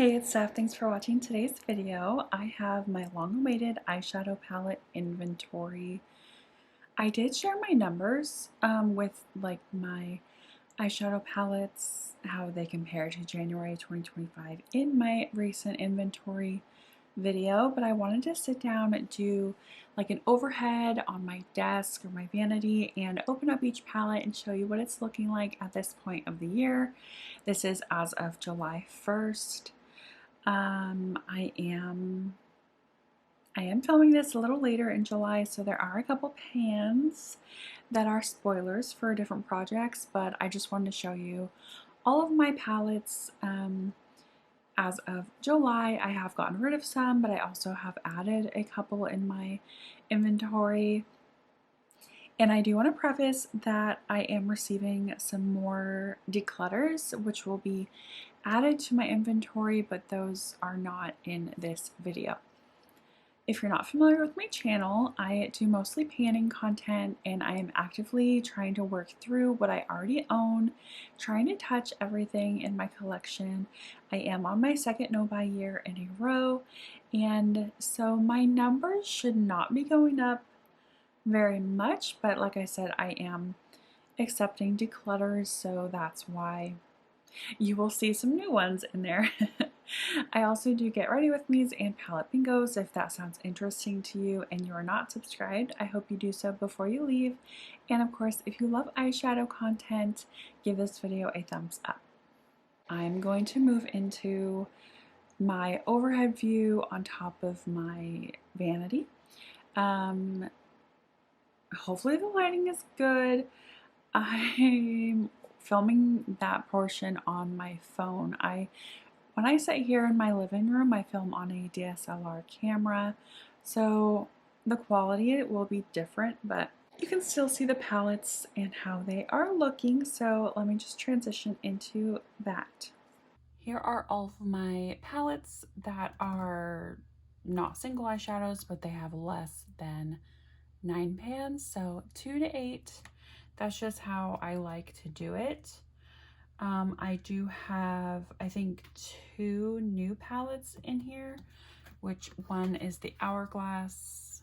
Hey, it's Steph. Thanks for watching today's video. I have my long-awaited eyeshadow palette inventory. I did share my numbers with like my eyeshadow palettes, how they compare to January 2025 in my recent inventory video, but I wanted to sit down and do like an overhead on my desk or my vanity and open up each palette and show you what it's looking like at this point of the year. This is as of July 1st. I am filming this a little later in July, so there are a couple pans that are spoilers for different projects, but I just wanted to show you all of my palettes. As of July, I have gotten rid of some, but I also have added a couple in my inventory. And I do want to preface that I am receiving some more declutters, which will be added to my inventory, but those are not in this video. If you're not familiar with my channel, I do mostly panning content, and I am actively trying to work through what I already own, trying to touch everything in my collection. I am on my second no-buy year in a row, and so my numbers should not be going up very much, but like I said, I am accepting declutters, so that's why you will see some new ones in there. I also do get ready with me's and palette bingos. If that sounds interesting to you and you are not subscribed, I hope you do so before you leave. And of course, if you love eyeshadow content, give this video a thumbs up. I'm going to move into my overhead view on top of my vanity. Hopefully the lighting is good. I'm filming that portion on my phone. When I sit here in my living room, I film on a DSLR camera, so the quality will be different, but you can still see the palettes and how they are looking. So let me just transition into that. Here are all of my palettes that are not single eyeshadows, but they have less than 9 pans, so 2 to 8. That's just how I like to do it. I do have, I think, 2 new palettes in here, which one is the Hourglass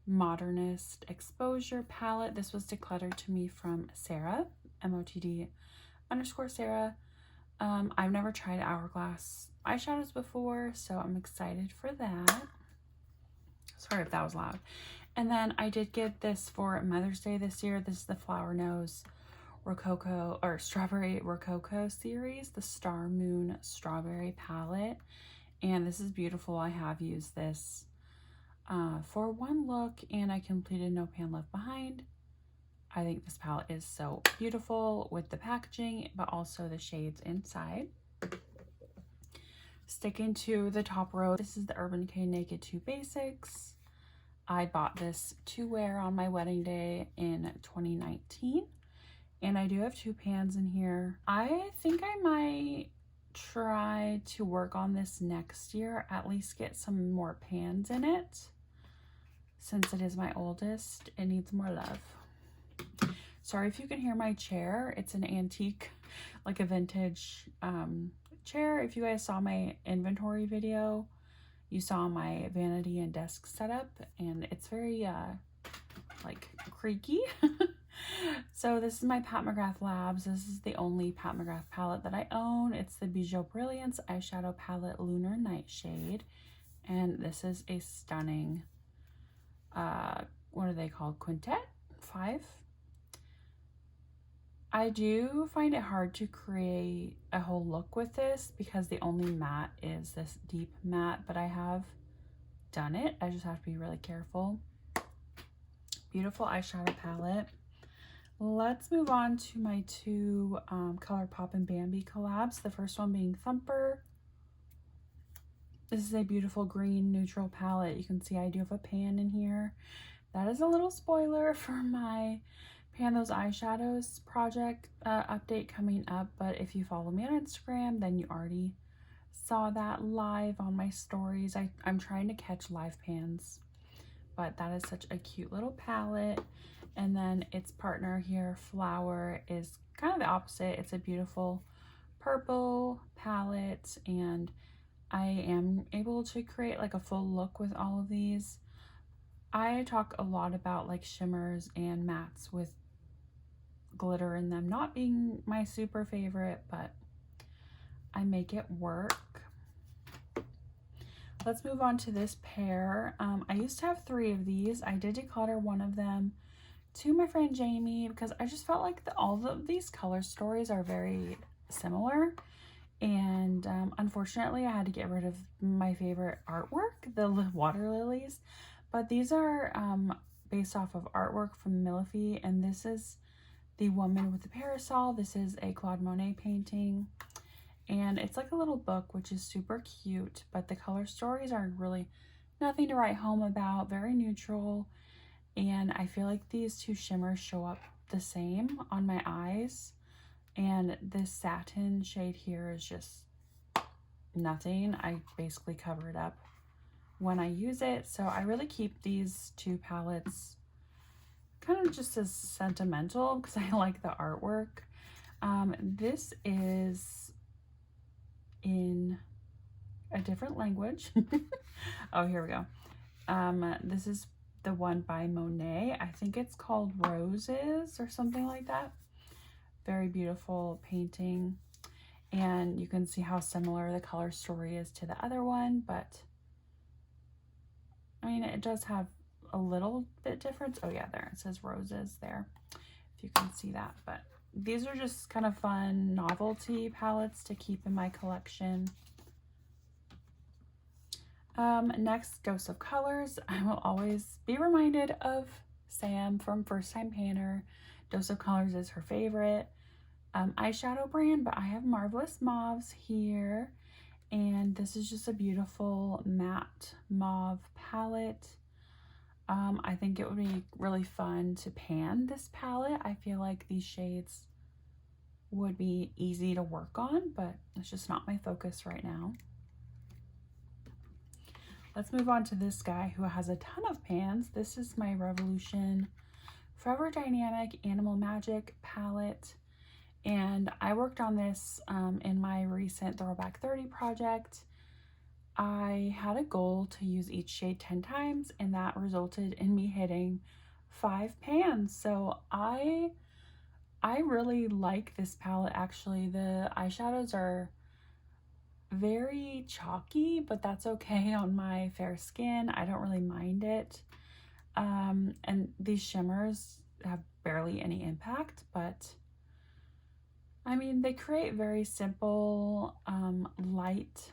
Modernist Exposure palette. This was decluttered to me from Sarah, MOTD_Sarah. I've never tried Hourglass eyeshadows before, so I'm excited for that. Sorry if that was loud. And then I did get this for Mother's Day this year. This is the Flower Nose Rococo or Strawberry Rococo series, the Star Moon Strawberry palette. And this is beautiful. I have used this for one look, and I completed No Pan Left Behind. I think this palette is so beautiful with the packaging, but also the shades inside. Sticking to the top row, this is the Urban Decay Naked 2 Basics. I bought this to wear on my wedding day in 2019, and I do have 2 pans in here. I think I might try to work on this next year, at least get some more pans in it. Since it is my oldest, it needs more love. Sorry if you can hear my chair. It's an antique, like a vintage chair. If you guys saw my inventory video, you saw my vanity and desk setup, and it's very like creaky. So this is my Pat McGrath Labs. This is the only Pat McGrath palette that I own. It's the Bijou Brilliance eyeshadow palette Lunar Nightshade, and this is a stunning what are they called, quintet 5. I do find it hard to create a whole look with this because the only matte is this deep matte, but I have done it. I just have to be really careful. Beautiful eyeshadow palette. Let's move on to my 2 ColourPop and Bambi collabs. The first one being Thumper. This is a beautiful green neutral palette. You can see I do have a pan in here. That is a little spoiler for my Pan Those Eyeshadows project update coming up, but if you follow me on Instagram, then you already saw that live on my stories. I'm trying to catch live pans, but that is such a cute little palette. And then its partner here, Flower, is kind of the opposite. It's a beautiful purple palette, and I am able to create like a full look with all of these. I talk a lot about like shimmers and mattes with glitter in them not being my super favorite, but I make it work. Let's move on to this pair. I used to have 3 of these. I did declutter one of them to my friend Jamie because I just felt like all of these color stories are very similar, and unfortunately I had to get rid of my favorite artwork, the water lilies, but these are based off of artwork from Millefee, and this is the woman with the parasol. This is a Claude Monet painting, and it's like a little book, which is super cute, but the color stories are really nothing to write home about, very neutral. And I feel like these 2 shimmers show up the same on my eyes, and this satin shade here is just nothing. I basically cover it up when I use it, so I really keep these 2 palettes kind of just as sentimental because I like the artwork. This is in a different language. Oh, here we go. This is the one by Monet. I think it's called Roses or something like that. Very beautiful painting, and you can see how similar the color story is to the other one, but I mean, it does have a little bit difference. Oh yeah, there it says Roses there, if you can see that. But these are just kind of fun novelty palettes to keep in my collection. Next, Dose of Colors. I will always be reminded of Sam from First Time Panner. Dose of Colors is her favorite eyeshadow brand, but I have Marvelous Mauves here, and this is just a beautiful matte mauve palette. I think it would be really fun to pan this palette. I feel like these shades would be easy to work on, but it's just not my focus right now. Let's move on to this guy who has a ton of pans. This is my Revolution Forever Dynamic Animal Magic palette, and I worked on this in my recent Throwback 30 project. I had a goal to use each shade 10 times, and that resulted in me hitting 5 pans. So I really like this palette. Actually, the eyeshadows are very chalky, but that's okay on my fair skin. I don't really mind it. And these shimmers have barely any impact, but I mean, they create very simple, light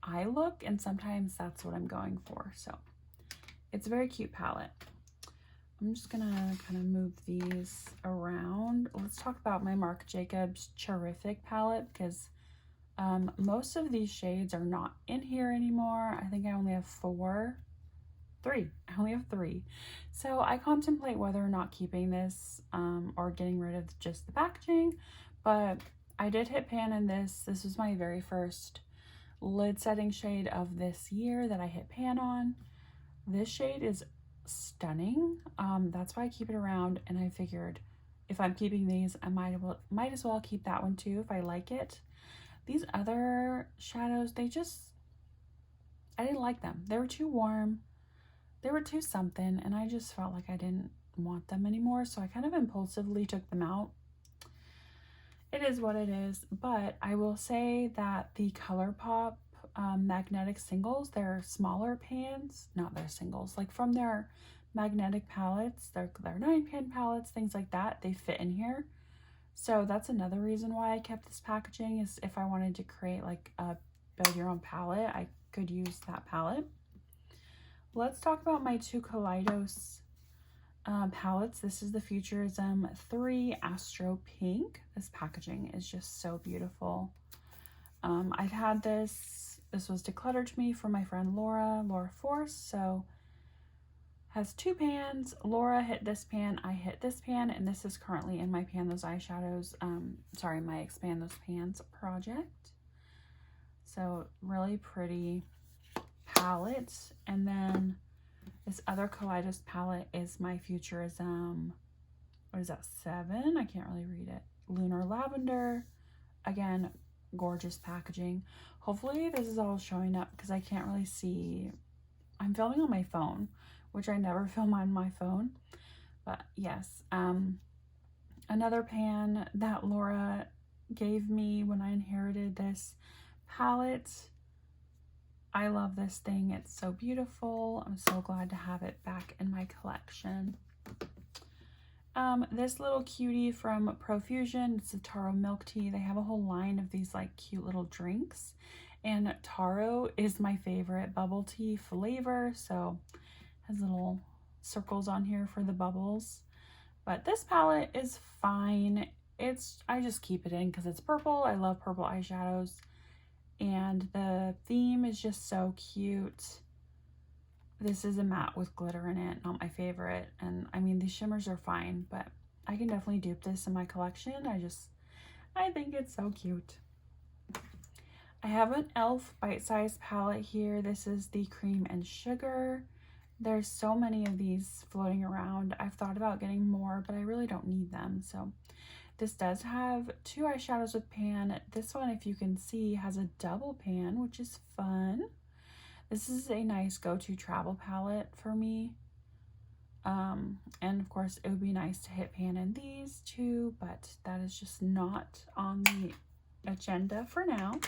eye look, and sometimes that's what I'm going for. So it's a very cute palette. I'm just gonna kind of move these around. Let's talk about my Marc Jacobs Terrific palette, because most of these shades are not in here anymore. I think I only have 3. I only have 3. So I contemplate whether or not keeping this or getting rid of just the packaging, but I did hit pan in this. This was my very first lid setting shade of this year that I hit pan on. This shade is stunning. That's why I keep it around, and I figured if I'm keeping these, I might as well keep that one too if I like it. These other shadows, I didn't like them. They were too warm. They were too something, and I just felt like I didn't want them anymore, so I kind of impulsively took them out. It is what it is, but I will say that the ColourPop magnetic singles, they're smaller pans, not their singles, like from their magnetic palettes, their 9-pan palettes, things like that, they fit in here. So that's another reason why I kept this packaging, is if I wanted to create like a build your own palette, I could use that palette. Let's talk about my 2 Kaleidos palettes. This is the Futurism 3 Astro Pink. This packaging is just so beautiful. I've had this was decluttered to me from my friend Laura Force, so has 2 pans. Laura hit this pan, I hit this pan, and this is currently in my Pan Those Eyeshadows, my Expand Those Pans project. So really pretty palette. And then this other Kaleidos palette is my Futurism, what is that, 7? I can't really read it. Lunar Lavender. Again, gorgeous packaging. Hopefully this is all showing up because I can't really see. I'm filming on my phone, which I never film on my phone. But yes, another pan that Laura gave me when I inherited this palette. I love this thing. It's so beautiful. I'm so glad to have it back in my collection. This little cutie from Profusion, it's a taro milk tea. They have a whole line of these like cute little drinks, and taro is my favorite bubble tea flavor, so it has little circles on here for the bubbles. But this palette is fine. I just keep it in because it's purple. I love purple eyeshadows, and the theme is just so cute. This is a matte with glitter in it, not my favorite. And I mean, these shimmers are fine, but I can definitely dupe this in my collection. I think it's so cute. I have an e.l.f. bite-sized palette here. This is the cream and sugar. There's so many of these floating around. I've thought about getting more, but I really don't need them. So this does have 2 eyeshadows with pan. This one, if you can see, has a double pan, which is fun. This is a nice go-to travel palette for me. And of course, it would be nice to hit pan in these too, but that is just not on the agenda for now.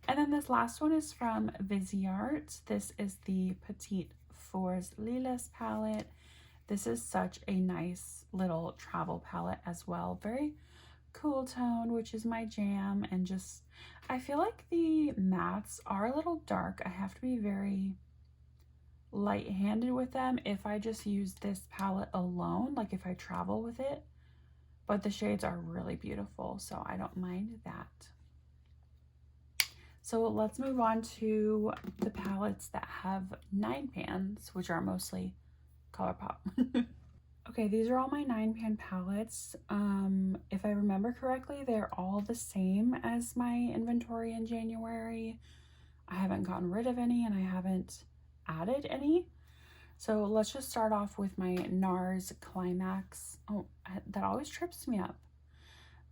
And then this last one is from Viseart. This is the Petite Fours Lilas palette. This is such a nice little travel palette as well. Very cool tone, which is my jam, and just I feel like the mattes are a little dark. I have to be very light-handed with them if I just use this palette alone, like if I travel with it, but the shades are really beautiful, so I don't mind that. So let's move on to the palettes that have 9 pans, which are mostly ColourPop. Okay, these are all my 9-pan palettes. If I remember correctly, they're all the same as my inventory in January. I haven't gotten rid of any and I haven't added any. So let's just start off with my NARS Climax. Oh, that always trips me up.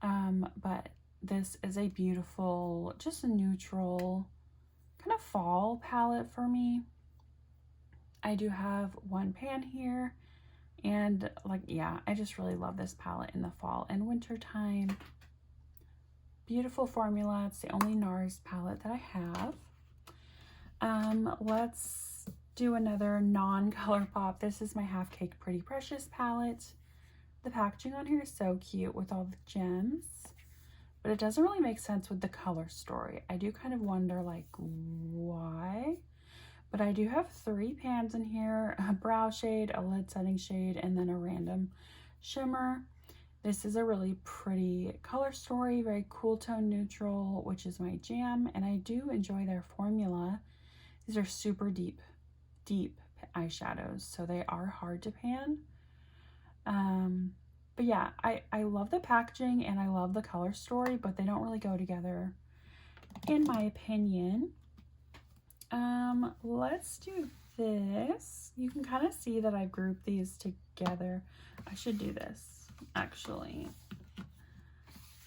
But this is a beautiful, just a neutral kind of fall palette for me. I do have 1 pan here. And like, yeah, I just really love this palette in the fall and winter time. Beautiful formula. It's the only NARS palette that I have. Let's do another non-ColourPop. This is my Half Cake Pretty Precious palette. The packaging on here is so cute with all the gems, but it doesn't really make sense with the color story. I do kind of wonder like why. But I do have 3 pans in here, a brow shade, a lid setting shade, and then a random shimmer. This is a really pretty color story, very cool tone neutral, which is my jam, and I do enjoy their formula. These are super deep eyeshadows, so they are hard to pan. But yeah, I love the packaging and I love the color story, but they don't really go together, in my opinion. Let's do this. You can kind of see that I grouped these together. I should do this, actually.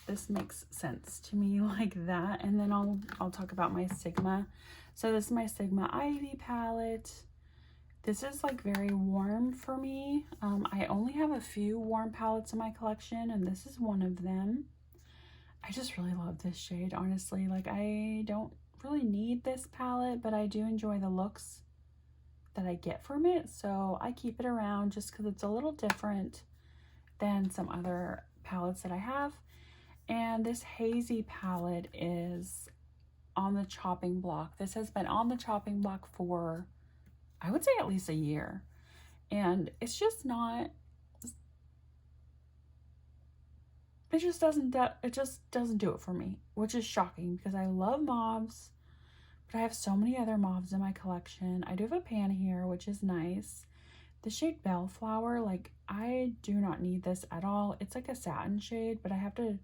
This makes sense to me like that. And then I'll talk about my Sigma. So this is my Sigma Ivy palette. This is like very warm for me. I only have a few warm palettes in my collection, and this is one of them. I just really love this shade, honestly. Like, I don't really need this palette, but I do enjoy the looks that I get from it, so I keep it around just because it's a little different than some other palettes that I have. And this hazy palette is on the chopping block. This has been on the chopping block for, I would say, at least a year, and it's just not, it just doesn't do it for me, which is shocking because I love mauves, but I have so many other mauves in my collection. I do have a pan here, which is nice. The shade Bellflower, like, I do not need this at all. It's like a satin shade, but I have to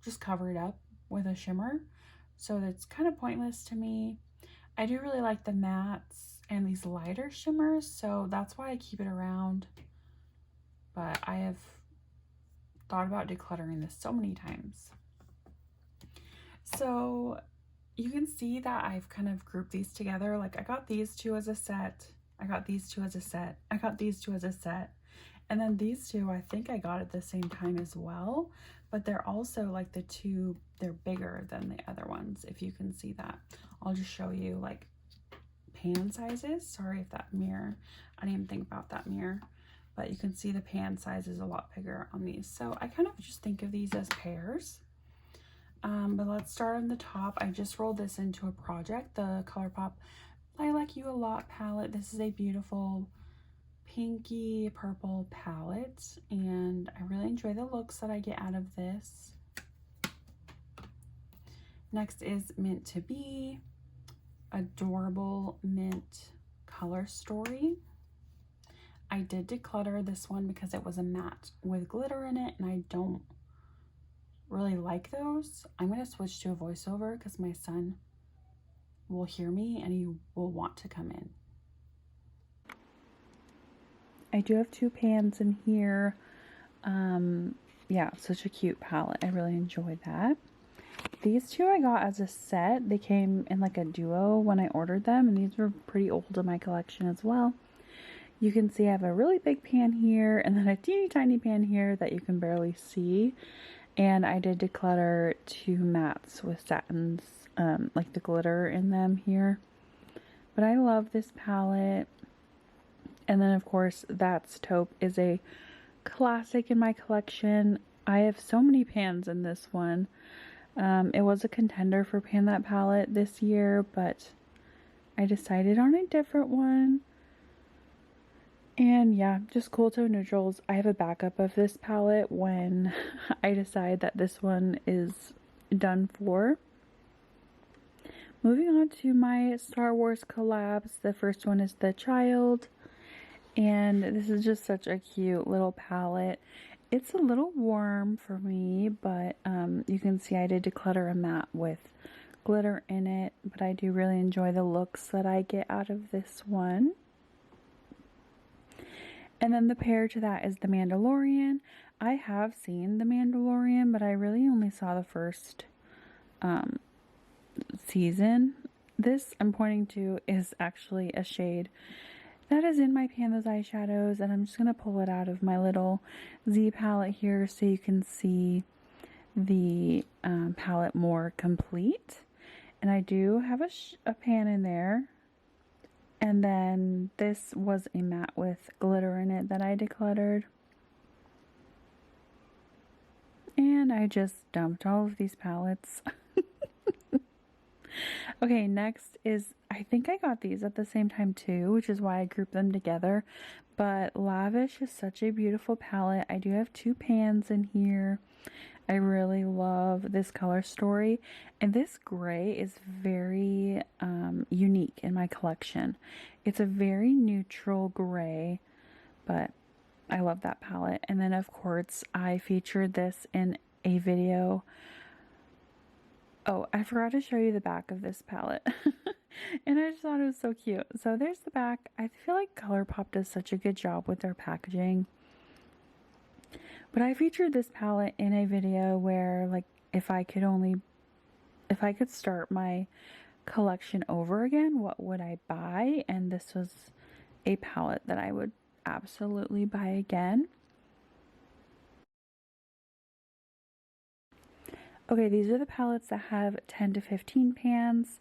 just cover it up with a shimmer, so that's kind of pointless to me. I do really like the mattes and these lighter shimmers, so that's why I keep it around, but I have thought about decluttering this so many times. So you can see that I've kind of grouped these together. Like I got these two as a set, I got these two as a set, I got these two as a set, and then these two I think I got at the same time as well, but they're also like the two, they're bigger than the other ones, if you can see that. I'll just show you like pan sizes. Sorry if that mirror, I didn't even think about that mirror, but you can see the pan size is a lot bigger on these. So I kind of just think of these as pairs. But let's start on the top. I just rolled this into a project, the ColourPop I Like You A Lot palette. This is a beautiful pinky purple palette, and I really enjoy the looks that I get out of this. Next is Meant to Be, adorable mint color story. I did declutter this one because it was a matte with glitter in it, and I don't really like those. I'm going to switch to a voiceover because my son will hear me and he will want to come in. I do have two pans in here. Yeah, such a cute palette. I really enjoyed that. These two I got as a set. They came in like a duo when I ordered them, and these were pretty old in my collection as well. You can see I have a really big pan here and then a teeny tiny pan here that you can barely see. And I did declutter two mattes with satins, like the glitter in them here. But I love this palette. And then of course, That's Taupe is a classic in my collection. I have so many pans in this one. It was a contender for Pan That palette this year, but I decided on a different one. And yeah, just cool tone neutrals. I have a backup of this palette when I decide that this one is done for. Moving on to my Star Wars collabs. The first one is The Child. And this is just such a cute little palette. It's a little warm for me, but you can see I did declutter a matte with glitter in it. But I do really enjoy the looks that I get out of this one. And then the pair to that is The Mandalorian. I have seen The Mandalorian, but I really only saw the first season. This I'm pointing to is actually a shade that is in my Pan Those Eyeshadows, and I'm just going to pull it out of my little Z palette here so you can see the palette more complete. And I do have a pan in there. And then this was a matte with glitter in it that I decluttered. And I just dumped all of these palettes. Okay, next is, I think I got these at the same time too, which is why I grouped them together. But Lavish is such a beautiful palette. I do have two pans in here. I really love this color story, and this gray is very unique in my collection. It's a very neutral gray, but I love that palette. And then of course I featured this in a video. Oh, I forgot to show you the back of this palette. And I just thought it was so cute. So there's the back. I feel like ColourPop does such a good job with their packaging. But I featured this palette in a video where, like, if I could start my collection over again, what would I buy? And this was a palette that I would absolutely buy again. Okay, these are the palettes that have 10 to 15 pans.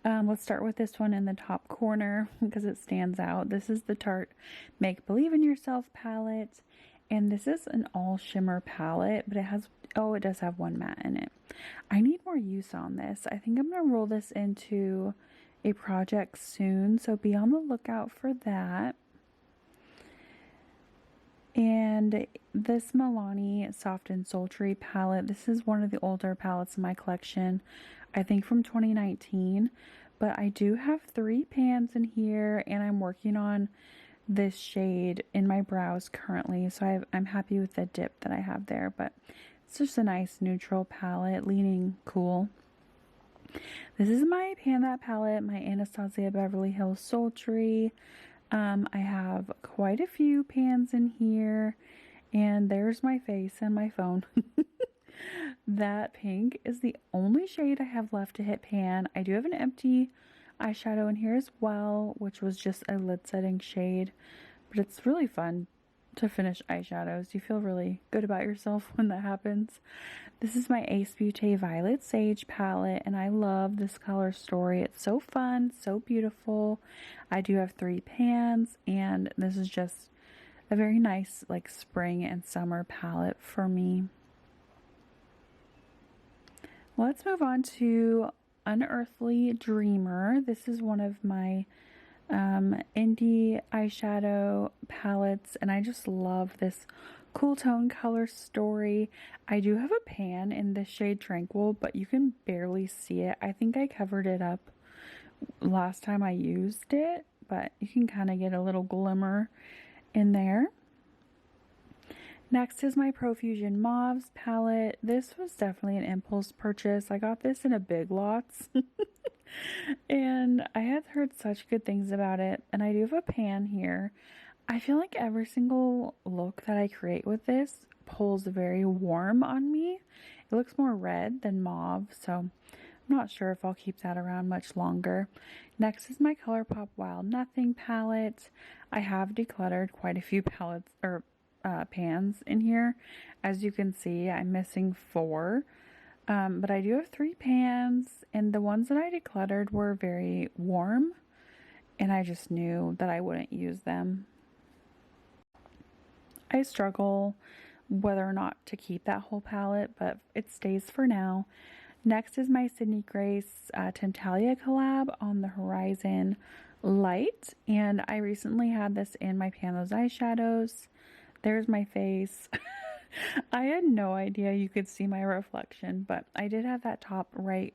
Let's start with this one in the top corner because it stands out. This is the Tarte Make Believe in Yourself palette. And this is an all shimmer palette, but it has, oh, it does have one matte in it. I need more use on this. I think I'm going to roll this into a project soon, so be on the lookout for that. And this Milani Soft and Sultry palette, this is one of the older palettes in my collection, I think from 2019. But I do have 3 pans in here, and I'm working on this shade in my brows currently, so I'm happy with the dip that I have there, but it's just a nice neutral palette, leaning cool. This is my Pan That palette, my Anastasia Beverly Hills Sultry. I have quite a few pans in here, and there's my face and my phone. that pink is the only shade I have left to hit pan. I do have an empty eyeshadow in here as well, which was just a lid setting shade, but it's really fun to finish eyeshadows. You feel really good about yourself when that happens. This is my Ace Beauté Violet Sage palette, and I love this color story. It's so fun, so beautiful. I do have 3 pans, and this is just a very nice like spring and summer palette for me. Let's move on to Unearthly Dreamer. This is one of my indie eyeshadow palettes, and I just love this cool tone color story. I do have a pan in the shade Tranquil, but you can barely see it. I think I covered it up last time I used it, but you can kind of get a little glimmer in there. Next is my Profusion Mauves palette. This was definitely an impulse purchase. I got this in a Big Lots. And I had heard such good things about it. And I do have a pan here. I feel like every single look that I create with this pulls very warm on me. It looks more red than mauve, so I'm not sure if I'll keep that around much longer. Next is my ColourPop Wild Nothing palette. I have decluttered quite a few palettes or pans in here. As you can see, I'm missing 4. But I do have 3 pans, and the ones that I decluttered were very warm, and I just knew that I wouldn't use them. I struggle whether or not to keep that whole palette, but it stays for now. Next is my Sydney Grace Temptalia collab on the Horizon Light, and I recently had this in my Pan Those Eyeshadows. There's my face. I had no idea you could see my reflection, but I did have that top right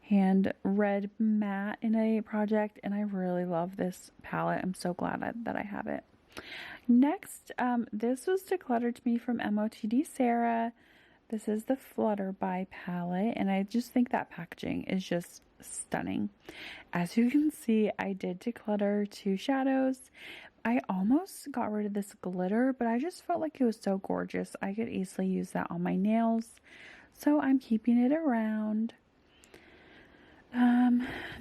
hand red matte in a project, and I really love this palette. I'm so glad that I have it. Next, this was decluttered to me from MOTD Sarah. This is the Flutterby palette, and I just think that packaging is just stunning. As you can see, I did declutter 2 shadows. I almost got rid of this glitter, but I just felt like it was so gorgeous. I could easily use that on my nails, so I'm keeping it around.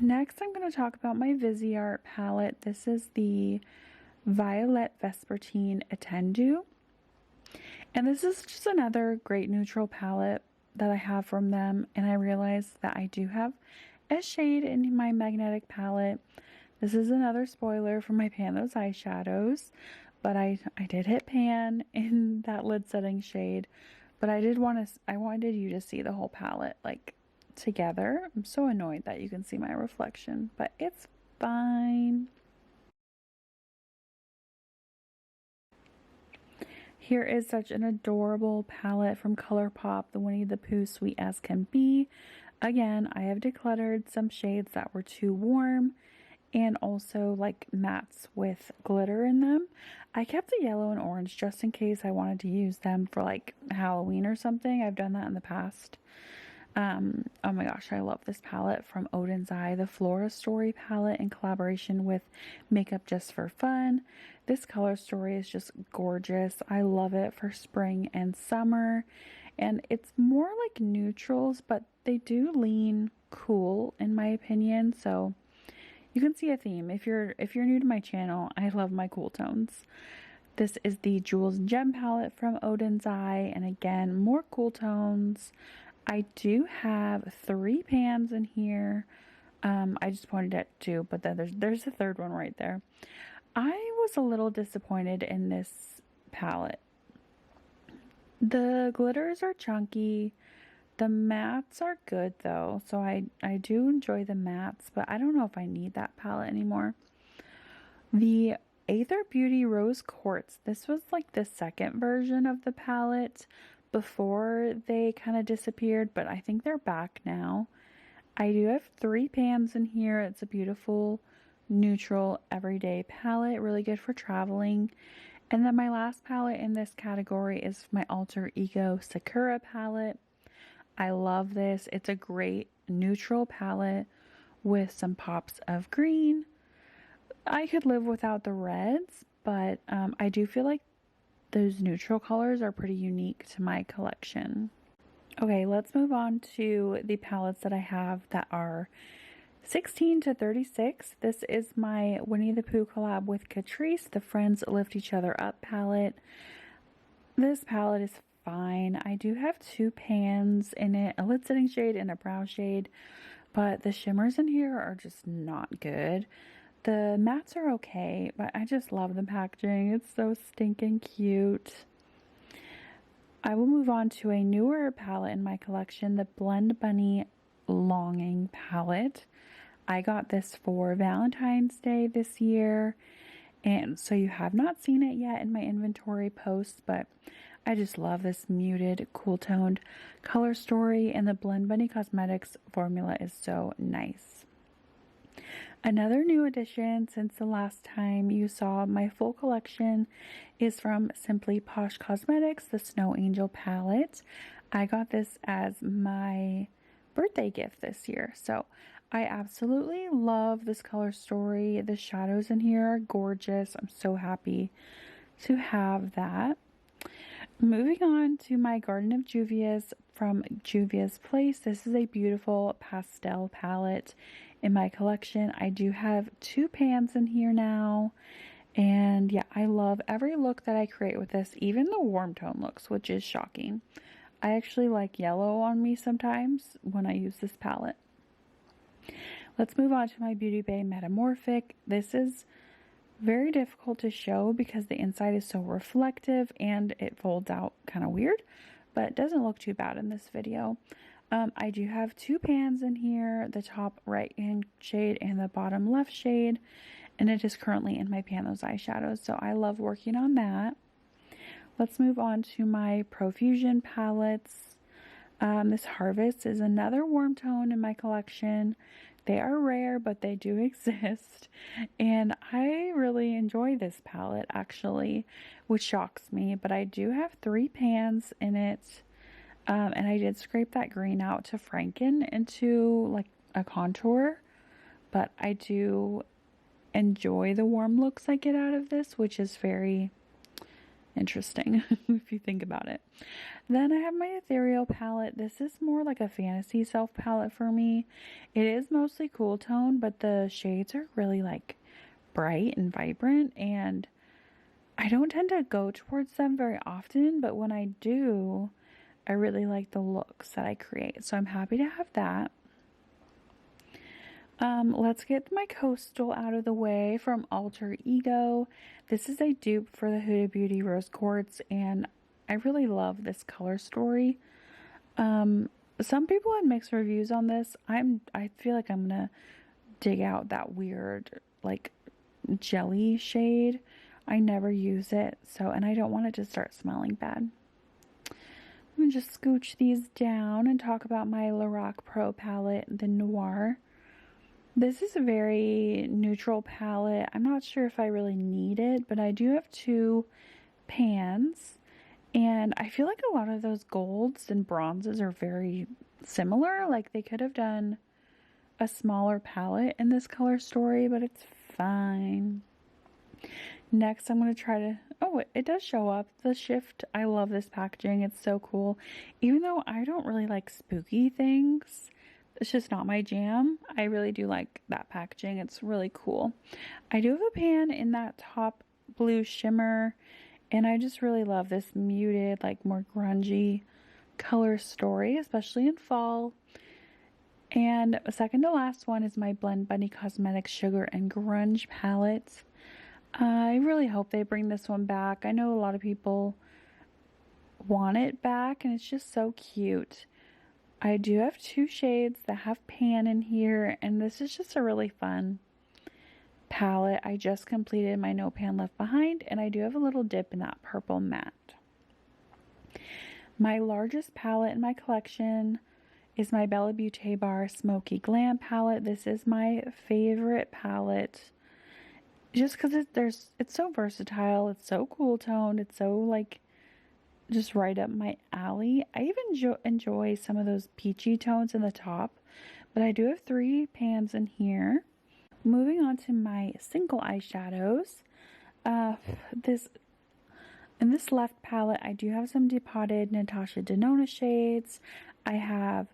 Next, I'm going to talk about my Viseart palette. This is the Violet Vespertine Attendu. And this is just another great neutral palette that I have from them. And I realized that I do have a shade in my magnetic palette. This is another spoiler for my Pan Those Eyeshadows, but I did hit pan in that lid setting shade, but I wanted you to see the whole palette like together. I'm so annoyed that you can see my reflection, but it's fine. Here is such an adorable palette from ColourPop, the Winnie the Pooh Sweet as Can Be. Again, I have decluttered some shades that were too warm, and also like mattes with glitter in them. I kept the yellow and orange just in case I wanted to use them for like Halloween or something. I've done that in the past. Oh my gosh, I love this palette from Odin's Eye, the Flora Story palette in collaboration with Makeup Just for Fun. This color story is just gorgeous. I love it for spring and summer, and it's more like neutrals, but they do lean cool in my opinion, so you can see a theme. If you're new to my channel, I love my cool tones. This is the Jewels and Gem palette from Odin's Eye, and again, more cool tones. I do have 3 pans in here. I just pointed at 2, but then there's a third one right there. I was a little disappointed in this palette. The glitters are chunky. The mattes are good though, so I do enjoy the mattes, but I don't know if I need that palette anymore. The Aether Beauty Rose Quartz, this was like the second version of the palette before they kind of disappeared, but I think they're back now. I do have 3 pans in here. It's a beautiful neutral everyday palette, really good for traveling. And then my last palette in this category is my Alter Ego Sakura palette. I love this. It's a great neutral palette with some pops of green. I could live without the reds, but I do feel like those neutral colors are pretty unique to my collection. Okay, let's move on to the palettes that I have that are 16 to 36. This is my Winnie the Pooh collab with Catrice, the Friends Lift Each Other Up palette. This palette is fine. I do have two pans in it, a lid setting shade and a brow shade, but the shimmers in here are just not good. The mattes are okay, but I just love the packaging. It's so stinking cute. I will move on to a newer palette in my collection, the Blend Bunny Longing palette. I got this for Valentine's Day this year, and so you have not seen it yet in my inventory posts, but I just love this muted, cool-toned color story, and the Blend Bunny Cosmetics formula is so nice. Another new addition since the last time you saw my full collection is from Simply Posh Cosmetics, the Snow Angel palette. I got this as my birthday gift this year, so I absolutely love this color story. The shadows in here are gorgeous. I'm so happy to have that. Moving on to my Garden of Juvia's from Juvia's Place. This is a beautiful pastel palette in my collection. I do have two pans in here now. And yeah, I love every look that I create with this, even the warm tone looks, which is shocking. I actually like yellow on me sometimes when I use this palette. Let's move on to my Beauty Bay Metamorphic. This is very difficult to show because the inside is so reflective and it folds out kind of weird, but it doesn't look too bad in this video. I do have two pans in here, the top right hand shade and the bottom left shade, and it is currently in my pan those eyeshadows, so I love working on that. Let's move on to my Profusion palettes. This Harvest is another warm tone in my collection. They are rare, but they do exist. And I really enjoy this palette, actually, which shocks me. But I do have three pans in it. And I did scrape that green out to franken into like a contour. But I do enjoy the warm looks I get out of this, which is very interesting if you think about it. Then I have my Ethereal palette. This is more like a fantasy self palette for me. It is mostly cool tone, but the shades are really like bright and vibrant, and I don't tend to go towards them very often, but when I do, I really like the looks that I create, so I'm happy to have that. Let's get my Coastal out of the way from Alter Ego. This is a dupe for the Huda Beauty Rose Quartz, and I really love this color story. Some people had mixed reviews on this. I feel like I'm gonna dig out that weird, like, jelly shade. I never use it, and I don't want it to start smelling bad. I'm gonna just scooch these down and talk about my Lorac Pro palette, the Noir. This is a very neutral palette. I'm not sure if I really need it, but I do have two pans. And I feel like a lot of those golds and bronzes are very similar. Like they could have done a smaller palette in this color story, but it's fine. Next, I'm going to try to... Oh, it does show up. The Shift. I love this packaging. It's so cool. Even though I don't really like spooky things, it's just not my jam. I really do like that packaging. It's really cool. I do have a pan in that top blue shimmer, and I just really love this muted, like more grungy color story, especially in fall. And second to last one is my Blend Bunny Cosmetics Sugar and Grunge palette. I really hope they bring this one back. I know a lot of people want it back, and it's just so cute. I do have two shades that have pan in here, and this is just a really fun palette. I just completed my No Pan Left Behind, and I do have a little dip in that purple matte. My largest palette in my collection is my Bella Beauté Bar Smoky Glam palette. This is my favorite palette just because it's so versatile. It's so cool toned. It's so like just right up my alley. I even enjoy some of those peachy tones in the top, but I do have three pans in here. Moving on to my single eyeshadows. In this left palette, I do have some depotted Natasha Denona shades. I have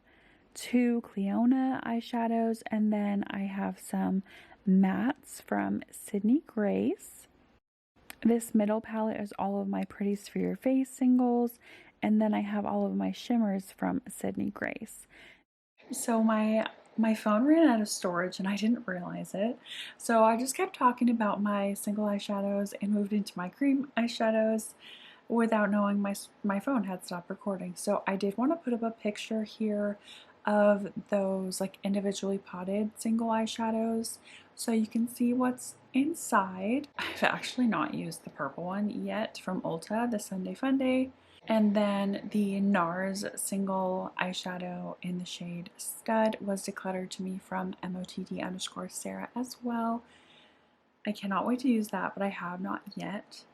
two Cleona eyeshadows, and then I have some mattes from Sydney Grace. This middle palette is all of my Pretties for Your Face singles, and then I have all of my shimmers from Sydney Grace. So my phone ran out of storage and I didn't realize it. So I just kept talking about my single eyeshadows and moved into my cream eyeshadows without knowing my phone had stopped recording. So I did want to put up a picture here of those like individually potted single eyeshadows so you can see what's inside. I've actually not used the purple one yet from Ulta, the Sunday Funday. And then the NARS single eyeshadow in the shade Stud was decluttered to me from MOTD_Sarah as well. I cannot wait to use that, but I have not yet.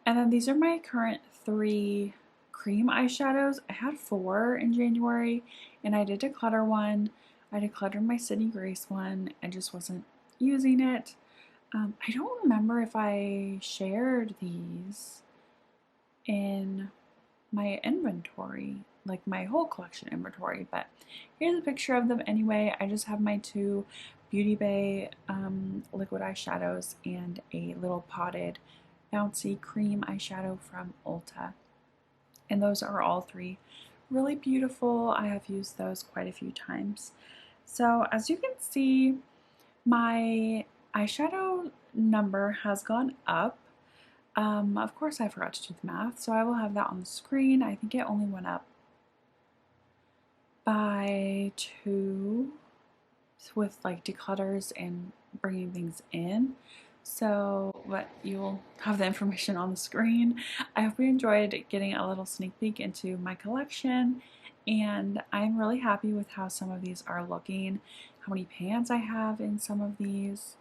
And then these are my current 3 cream eyeshadows. I had 4 in January, and I did declutter one. I decluttered my Sydney Grace one. I just wasn't using it. I don't remember if I shared these in my inventory, like my whole collection inventory, but here's a picture of them anyway. I just have my 2 Beauty Bay liquid eyeshadows and a little potted bouncy cream eyeshadow from Ulta, and those are all 3 really beautiful. I have used those quite a few times. So as you can see, my eyeshadow number has gone up. Of course I forgot to do the math, so I will have that on the screen. I think it only went up by 2 with like declutters and bringing things in. So, but you'll have the information on the screen. I hope you enjoyed getting a little sneak peek into my collection, and I'm really happy with how some of these are looking, how many pans I have in some of these.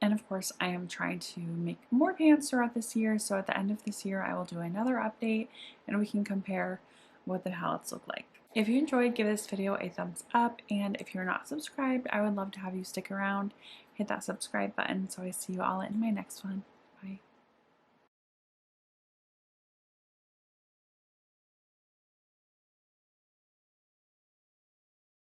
And of course, I am trying to make more pans throughout this year, so at the end of this year I will do another update and we can compare what the palettes look like. If you enjoyed, give this video a thumbs up, and if you're not subscribed, I would love to have you stick around, hit that subscribe button, so I see you all in my next one.